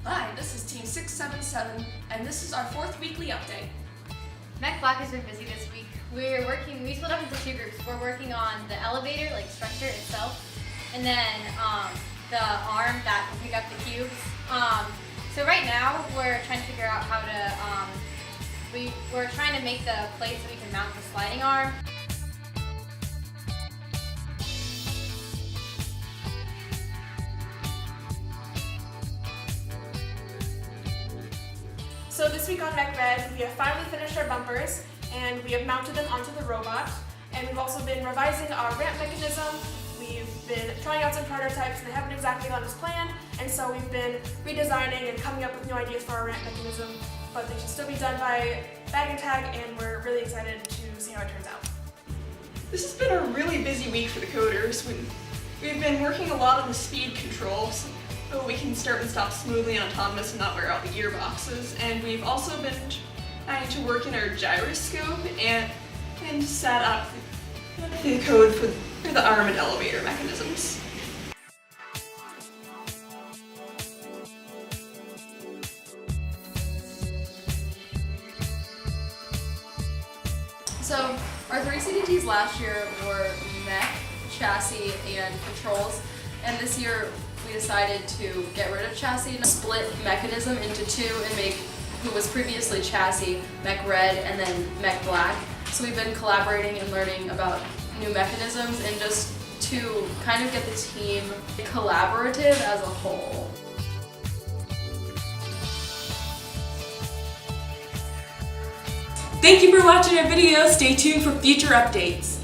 Hi, this is Team 677, and this is our 4th weekly update. Mech Black has been busy this week. We split up into 2 groups. We're working on the elevator, like structure itself, and then the arm that will pick up the cubes. So right now we're trying to figure out how to, we're trying to make the plate so we can mount the sliding arm. So this week on Mech Red, we have finally finished our bumpers and we have mounted them onto the robot. And we've also been revising our ramp mechanism. We've been trying out some prototypes and they haven't exactly gone as planned. And so we've been redesigning and coming up with new ideas for our ramp mechanism. But they should still be done by bag and tag, and we're really excited to see how it turns out. This has been a really busy week for the coders. We've been working a lot on the speed controls, so we can start and stop smoothly and autonomous and not wear out the gearboxes. And we've also been trying to work in our gyroscope and set up the code for the arm and elevator mechanisms. So, our 3 CDTs last year were mech, chassis, and controls, and this year we decided to get rid of chassis and split mechanism into 2 and make who was previously chassis, Mech Red, and then Mech Black. So we've been collaborating and learning about new mechanisms and just to kind of get the team collaborative as a whole. Thank you for watching our video. Stay tuned for future updates.